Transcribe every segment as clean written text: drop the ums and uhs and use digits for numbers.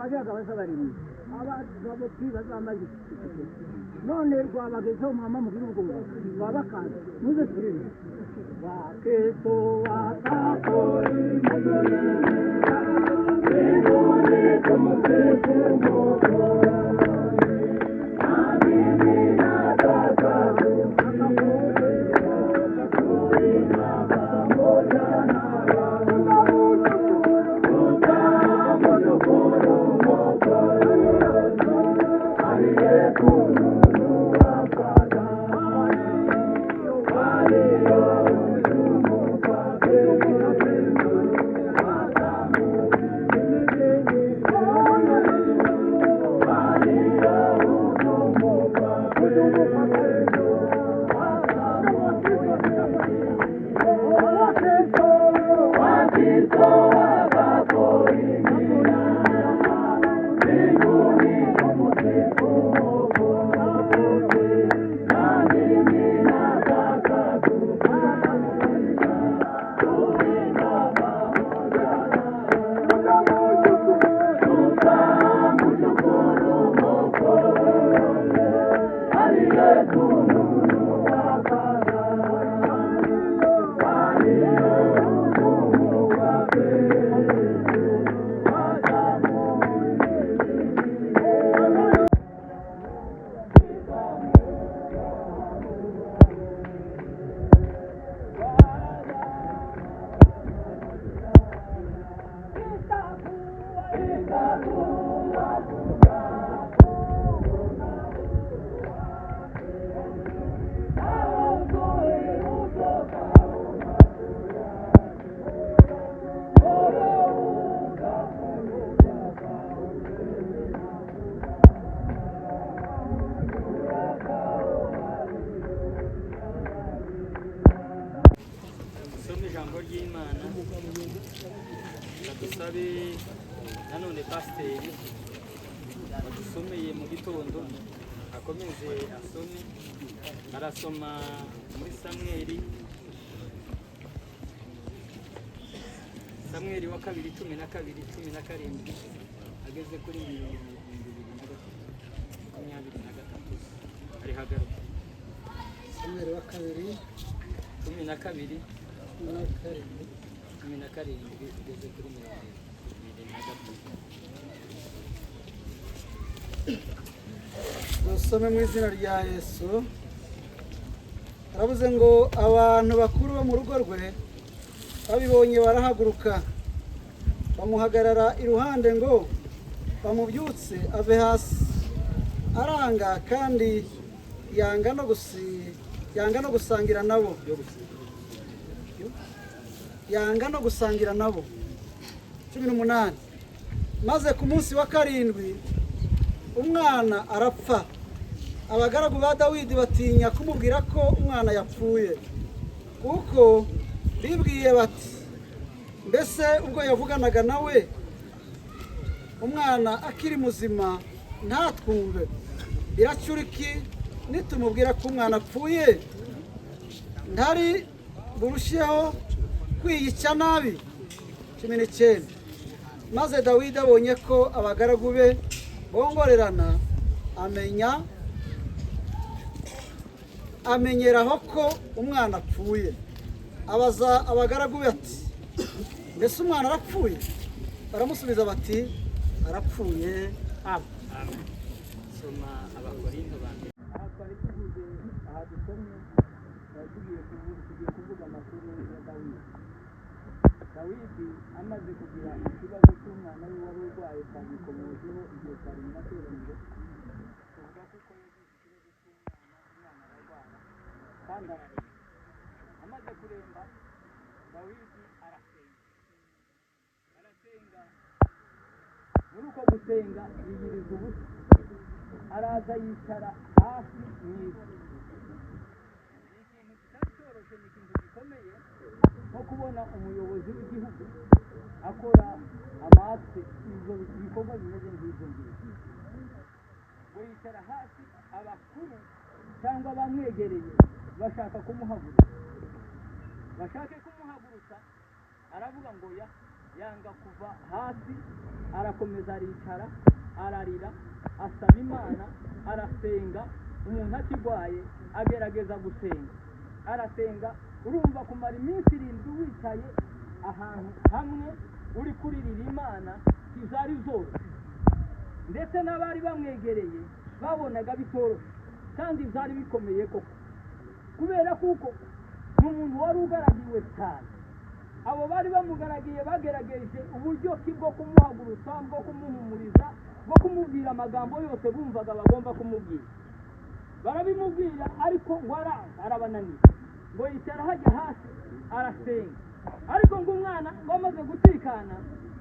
abajaga basabarimi abagabo kwibaza amazi none rwabagezeho mama mu gihugu babakaza muze turire wakeso watakori ijambo ry'Imana badusabe nanone pasiteri badusomeye mu gitondo akomeze asome arasoma muri Samweli wa kabiri 12:17 ageze kuri 2023 ari hagaruka Samweli wa kabiri 12:17 ugeze kuri 2023 dusome mu izina rya Yesu. Aravuze ngo abantu bakuru bo mu rugo rwe babibonye barahaguruka bamuhagarara iruhande ngo bamubyutse ave hasi, aranga kandi yanga no gusangira nabo. Yanga no gusangira nabo. 18. Maze ku munsi wa karindwi umwana arapfa. Abagaragu ba Dawidi batinya kumubwira ko umwana yapfuye, kuko bibwiye bati mbese ubwo yavuganaga nawe umwana akiri muzima ntatwumve, biracuriki nitumubwira ko umwana apfuye ntari burusheho kwiyica nabi. 19. Maze Dawidi abonye ko abagaragu be bongorerana amenyeraho ko umwana apfuye, abaza abagaragu be ati mbese umwana arapfuye? Baramusubiza bati arapfuye. Amen. Soma Abakorinto ba mbere. Twari tuvuze aha dusomye tugiye kuvuga amakuru ya Dawidi. Dawidi amaze kugira ikibazo cy'umwana we wari urwaye kamikomojeho igihe cyari mu materaniro, tuvuga kuko yagize ikibazo cy'umwana ararwara kandi araremba. Amaze kuremba Dawidi arasenga muri uko gusenga yiyiriza ubusa, araza yicara hasi mu isi. Ni ikintu kitari cyoroshye, ni ikintu gikomeye nko kubona umuyobozi w'igihugu akora amatwe ibyo bikorwa bimeze nk'ibyo ngibyo. Ngo yicara hasi, abakuru cyangwa abamwegereye bashaka kumuhagurutsa, aravuga ngo ya yanga kuva hasi, arakomeza aricara, ararira, asaba Imana, arasenga. Umuntu akirwaye agerageza gusenga, arasenga. Urumva kumara iminsi 7 wicaye ahantu hamwe uri kuririra Imana izari zose, ndetse n'abari bamwegereye babonaga bitoroshye kandi byari bikomeye koko, kubera kuko n'umuntu wari ugaragiwe cyane. Abo bari bamugaragiye bagerageje uburyo bwo kumuhagurutsa, bwo kumuhumuriza, bwo kumubwira amagambo yose bumvaga bagomba kumubwira. Barabimubwira ariko ngo arabananira, ngo yicara hajya hasi arasenga. Ariko ngo umwana bamaze gutikana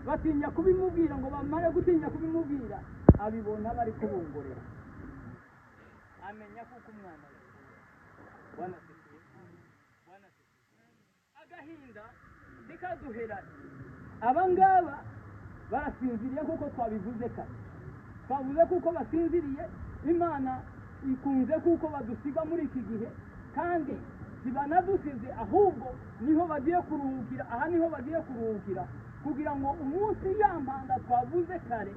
batinya kubimubwira, ngo bamare gutinya kubimubwira abibona bari kubungorera, amenya kuko umwana wanasikiye agahinda ntikaduherane. Abangaba barasinziriye kuko twabivuze kare, twavuze kuko basinziriye. Imana ikunze kuko badusiga muri iki gihe, kandi zibanadusize ahubwo niho bagiye kuruhukira. Aha niho bagiye kuruhukira kugira ngo umunsi yambanda twavuze kare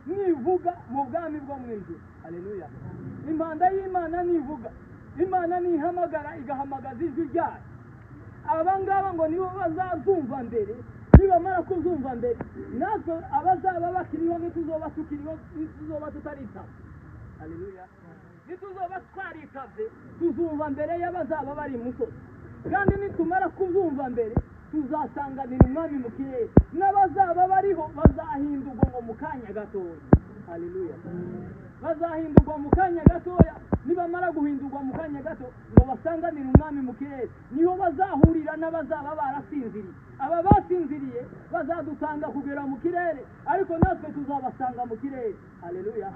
nivuga mu bwami bwo mu ijuru. Haleluya! Impanda y'Imana nivuga, Imana nihamagara igahamagaza ijwi ryayo. Abangaba ngo nibo bazazumva mbere. Nibamara kuzumva mbere, natwe abazaba bakiriho ntituzoba tukiriho, tuzoba tutaritaba. Haleluya! Nituzoba twaritabye tuzumva mbere y'abazaba bari musozi, kandi nitumara kuzumva mbere tuzasanganira umwami mu kirere. N'abazaba bariho bazahindurwa ngo mu kanya gatoya. Haleluya! Bazahindurwa mu kanya gatoya. Nibamara guhindurwa mu kanya gato ngo basanganire umwami mu kirere, niho bazahurira n'abazaba barasinziriye. Aba basinziriye bazadutanga kugera mu kirere, ariko natwe tuzabasanga mu kirere. Haleluya!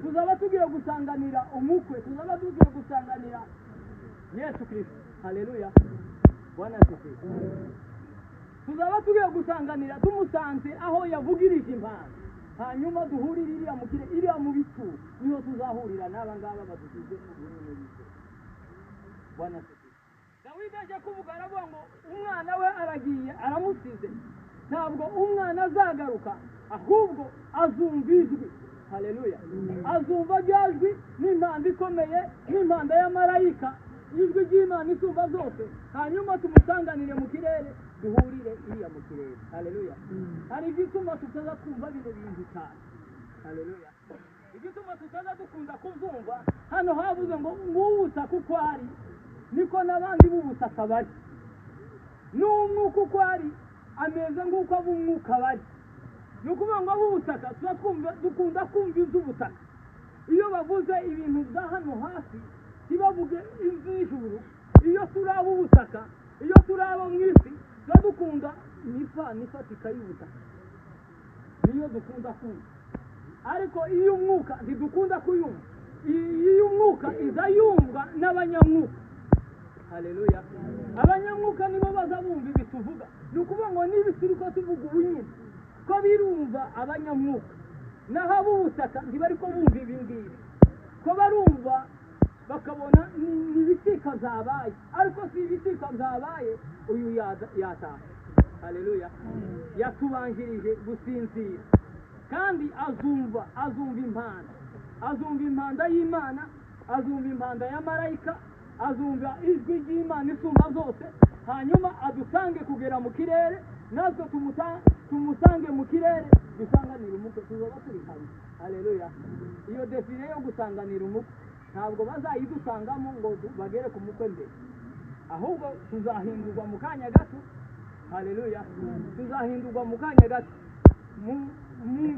Tuzaba tugiye gusanganira umukwe, tuzaba tugiye gusanganira Yesu Kristo. Haleluya! Bwana asifiwe. Tuzaba tugiye gusanganira tumusanze aho yavugirije impanda, hanyuma duhurire iriya mu kirere, iriya mu bicu, niho tuzahurira n'abangaba badusize mu bunini bw'isi. Bwana asifiwe. Dawidi aje kuvuga aravuga ngo umwana we aragiye aramusize. Ntabwo umwana azagaruka, ahubwo azumva ijwi. Haleluya! Azumva ryajwi n'impanda ikomeye, n'impanda ya marayika, ijwi ry'Imana isumba zose. Hanyuma tumusanganire mu kirere, duhurire iriya mu kirere. Haleluya! Hari igituma tutaza twumva bino bintu cyane. Haleluya! Igituma tutaza dukunda kuzumva, hano havuze ngo ubutaka uko ari niko n'abandi b'ubutaka bari, n'umwuka uko ari ameze nk'uko ab'umwuka bari. Ni ukuvuga ngo ab'ubutaka dukunda kumva iby'ubutaka. Iyo bavuze ibintu bya hano hasi ntibavuge iby'ijuru. Iyo turi ab'ubutaka, iyo turi abo mu isi, tuba dukunda ifatika y'ubutaka, niyo dukunda kumva. Ariko iyo umwuka ntidukunda kuyumva. Iyo umwuka iza yumva n'abanyamwuka. Haleluya! Abanyamwuka nibo baza bumva ibi tuvuga. Ni ukuvuga ngo niba turi ko tuvuga ubunyine ko birumva abanyamwuka, naho ab'ubutaka ntibari ko bumva ibi ngibi, ko barumva bakabona ni ibitika zabaye, ariko si ibitika zabaye. Uyu yataha. Haleluya! Yatubanjirije gusinzira, kandi azumva impanda, azumva impanda y'Imana, azumva impanda ya marayika, azumva ijwi ry'Imana isumba zose. Hanyuma adusange kugera mu kirere, natwe tumusange mu kirere, dusanganira umukwe. Tuzoba turi hamwe. Haleluya! Iyo defile yo gusanganira umukwe ntabwo bazayidusangamo ngo bagere ku mukwe mbere, ahubwo tuzahindurwa mu kanya gato. Haleluya! Tuzahindurwa mu kanya gato. Mu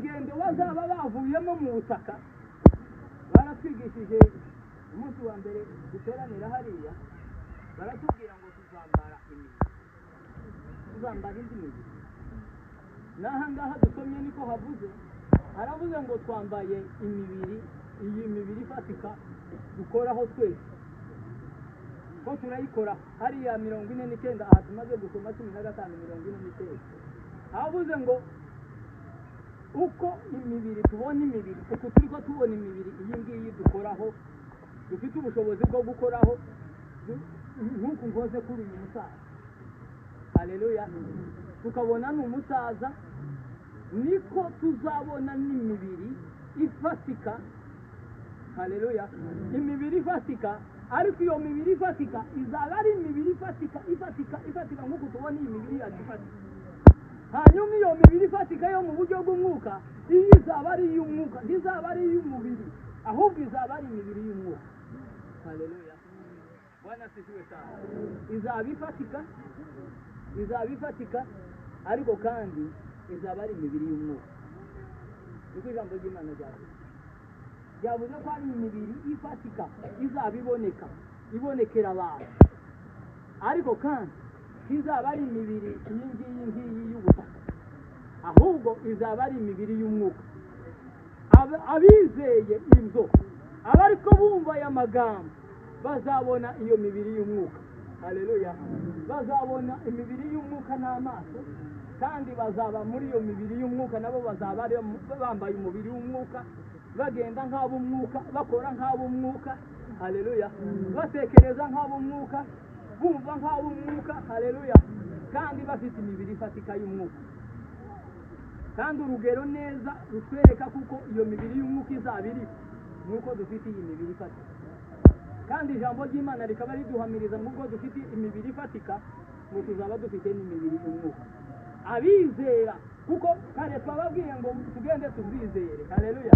ngendo bazaba bavuyemo mu butaka, baratwigishije umunsi wa mbere duteranira hariya, baratubwira ngo tuzambara imibiri, tuzambara indi mibiri. N'aha ngaha dusomye niko havuze, haravuze ngo twambaye imibiri, iyi mibiri ifatika dukoraho twese, ko turayikora. Hariya 49, aha tumaze gusoma 15:49, havuze ngo uko imibiri tubona imibiri, uko turi ko tubona imibiri iyi ngiyi dukoraho, dufite ubushobozi bwo gukoraho, nk'uku ngoze kuri uyu musaza. Haleluya! Tukabona ni umusaza niko tuzabona n'imibiri ifatika. Haleluya. Imibiri ifatika, ariko iyo mibiri ifatika izaba ari imibiri ifatika nk'uko tubona iyi mibiri yacu ifatika. Hanyuma iyo mibiri ifatika yo mu buryo bw'umwuka, iyo izaba ari iy'umwuka, ntizaba ari iy'umubiri, ahubwo izaba ari imibiri y'umwuka. Haleluya. Bwana asifiwe sana. Izaba ifatika, ariko kandi izaba ari imibiri y'umwuka. Niko ijambo ry'Imana ryavuze ko ari imibiri ifatika, izaba ibonekera abantu, ariko kandi izaba ari imibiri iyi y'ubutaka, ahubwo izaba ari imibiri y'umwuka. Abizeye ibyo, abariko bumva aya magambo bazabona iyo mibiri y'umwuka. Haleluya. Bazabona imibiri y'umwuka n'amaso, kandi bazaba muri iyo mibiri y'umwuka, nabo bazaba bambaye umubiri w'umwuka, bagenda nk'ab'umwuka, bakora nk'ab'umwuka. Haleluya. Batekereza nk'ab'umwuka, bumva nk'ab'umwuka. Haleluya. Kandi bafite imibiri ifatika y'umwuka. Kandi urugero neza rutwereka kuko iyo mibiri y'umwuka izaba iri nuko dufite iyi mibiri ifatika. Kandi ijambo ry'Imana rikaba riduhamiriza nk'ubwo dufite imibiri ifatika, ngo tuzaba dufite n'imibiri y'umwuka. Abizera, kuko kare twababwiye ngo tugende tubizere. Haleluya.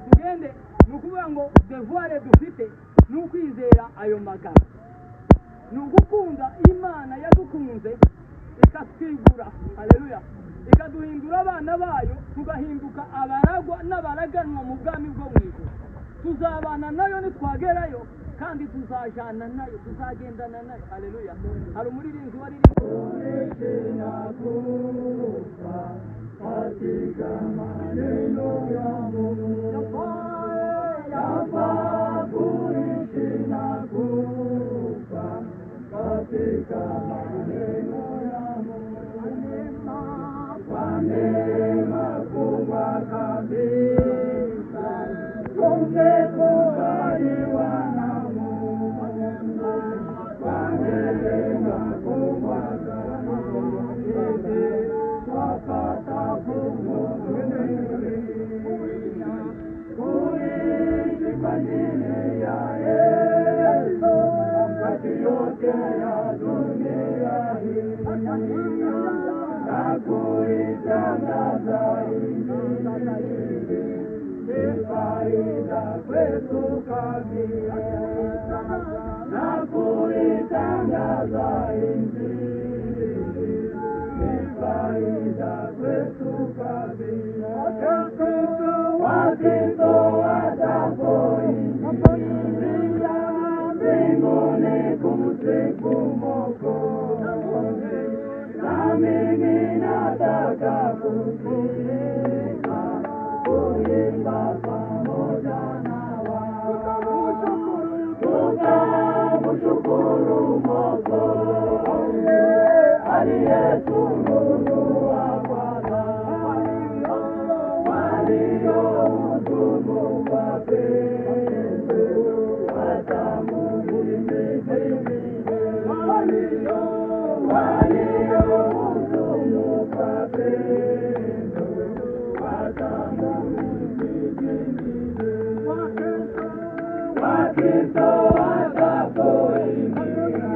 Tugende, ni ukuvuga ngo devoir dufite ni ukwizera ayo magambo, ni ugukunda Imana yadukunze ikatwigura. Haleluya. Ikaduhindura abana bayo, tugahinduka abaragwa n'abaraganwa mu bwami bwo mu ijuru. Tuzabana nayo nitwagerayo, kandi tuzajana nayo, tuzagendana nayo. Haleluya. Hari umuririmbyi waririmba katika maneno ya Mungu, yafaa kuishi na kufa katika maneno ya Mungu, kwa neema kubwa kabisa tumekubaliwa na Mungu, kwa neema kubwa kabisa twapata kuvumilia, kuishi kwa ajili ya Yesu wakati yote ya dunia hii, na kuitangaza Injili ni faida kwetu kabisa, na kuitangaza Injili ni faida kwetu kabisa. Wakristo watapoingia mbinguni kumsifu Mwokozi, na mimi nataka kufika kuimba pamoja na wao, tutamshukuru Mwokozi aliyetununua kwa damu, waliohudumu kwa pendo watamuhimidi, waliohudumu kwa pendo watamuhimidi. Wakristo watapoingia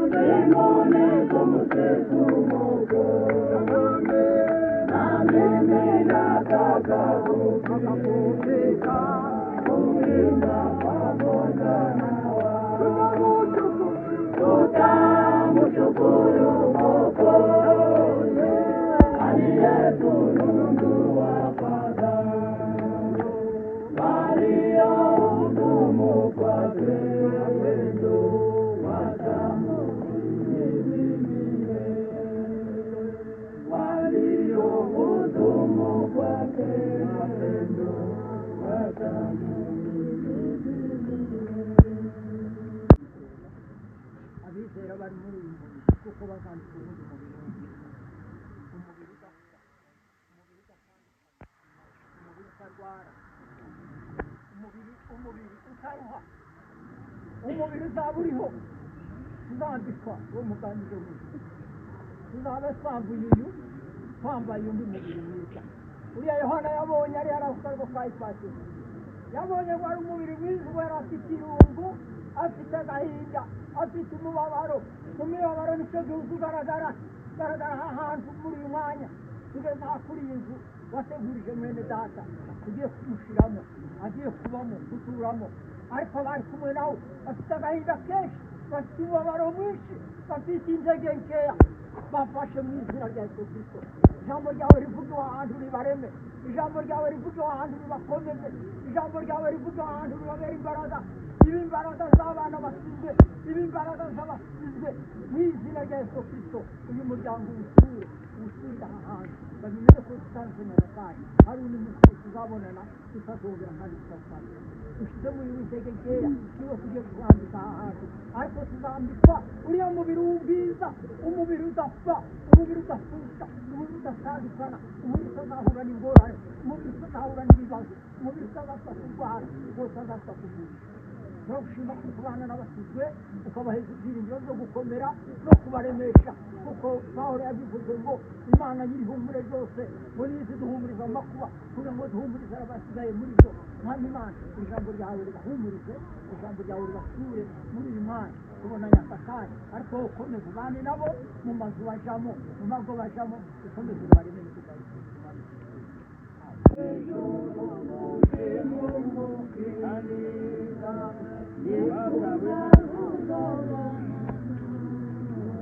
mbinguni kumsifu Mwokozi, na mimi nataka kufika kuimba pamoja na wao, tutamshukuru Mwokozi aliyetununua kwa damu, waliohudumu kwa pendo watamuhimidi, waliohudumu kwa pendo watamuhimidi. Abizera bari muri iyi mubiri kuko bazandika ubundi mubiri utarwara, umubiri utaruha, umubiri uzaba uriho uzandikwa wo muganiro we, tuzabe twambuye uyu twambaye undi mubiri mwiza. Uriya Yohana yabonye ari haravuga kwa Ifasi, yabonye ngo ari umubiri mwiza, ubu yari afite irungu, afite agahinda, afite umubabaro. Mu mibabaro nicyo gihugu ugaragara ahantu muri uyu mwanya. Tugeze aha kuri iyi nzu wategurije mwene data, tugiye kumushyiramo, agiye kubamo, guturamo. Ariko bari kumwe nawe bafite agahinda kenshi, bafite umubabaro mwinshi, bafite intege nkeya. Bafashe mu izina rya Yesu Kristo. Ijambo ryawe rivuge ahantu ribareme, ijambo ryawe rivuge ahantu ribakomeze, ijambo ryawe rivuge ahantu ribabera imbaraga. Ibi imbaraga z'abana basizwe, ibi imbaraga z'abasizwe mu izina rya Yesu Kristo. Uyu muryango uwusurire aha hantu, bamenye ko tutazemera kandi hari undi munsi tuzabonana tutazongera kandi tutazabona. Ushize muri w'intege nkeya niwe tugiye kuwambika aha hantu, ariko tuzambikwa uriya mubiri w'ubwiza, umubiri udapfa, umubiri udafuka, umubiri udatandukana, umubiri utazahura n'ingorane, umubiri utazahura n'ibibazo, umubiri utazapfa kurwara, rwose azapfa kuvura. Turagushima ko kubana n'abasizwe, ukabaheza ibyiringiro byo gukomera no kubaremesha, kuko Pawulo yabivuze ngo Imana y'ibihumure byose ngo nizi duhumuriza amakuba kugira ngo duhumurize abasigaye muri byo. Mwami Imana, ijambo ryawe ribahumurize, ijambo ryawe ribasure muri uyu mwanya. Tubona Nyakatari, ariko ukomeze ubane nabo mu mazu bajamo, mu mago bajamo, ukomeze ubaremere kugaruka.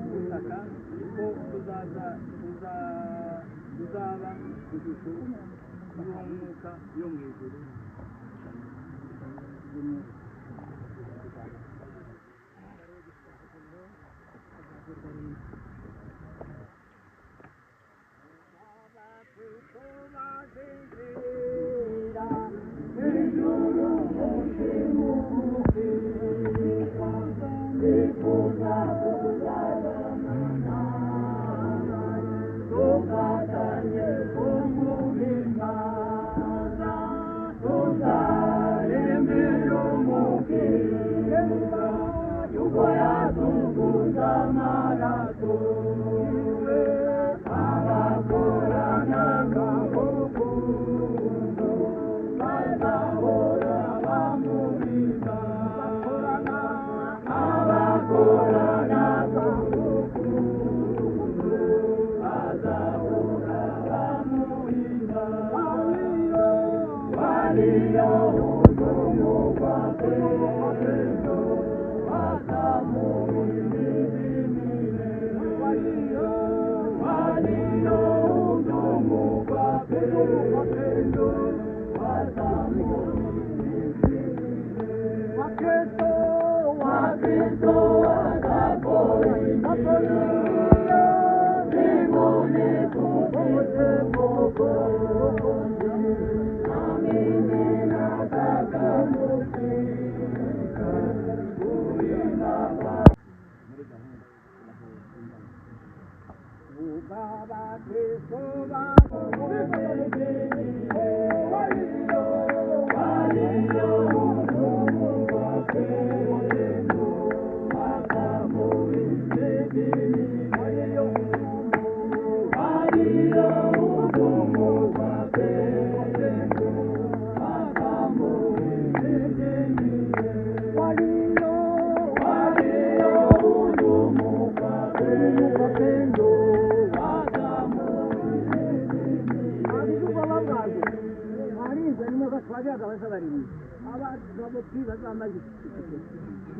ubutaka nibwo buzaba ishusho y'umwuka yo mu ijuru.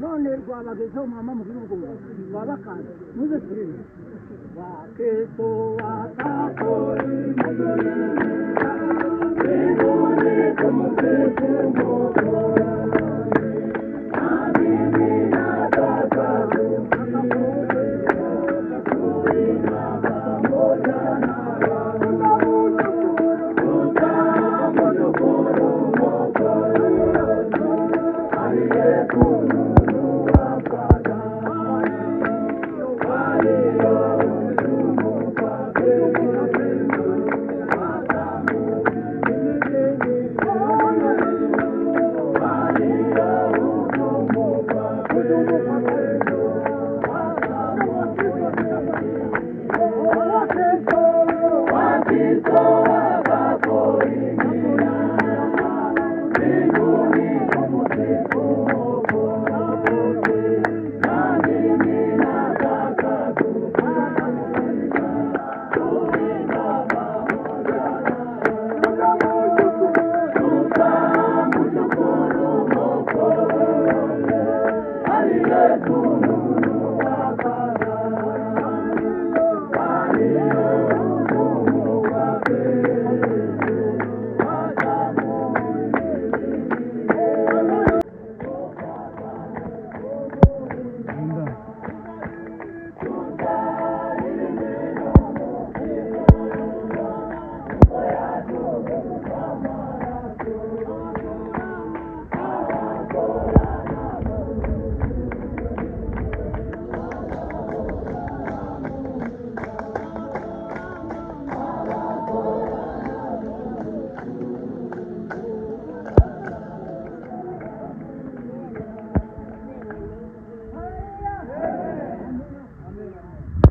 none rwabagezeho mama mu gihugu babakaza muze turebe waketo watakori mugore ebone kumutetu moko amini nataka Kristo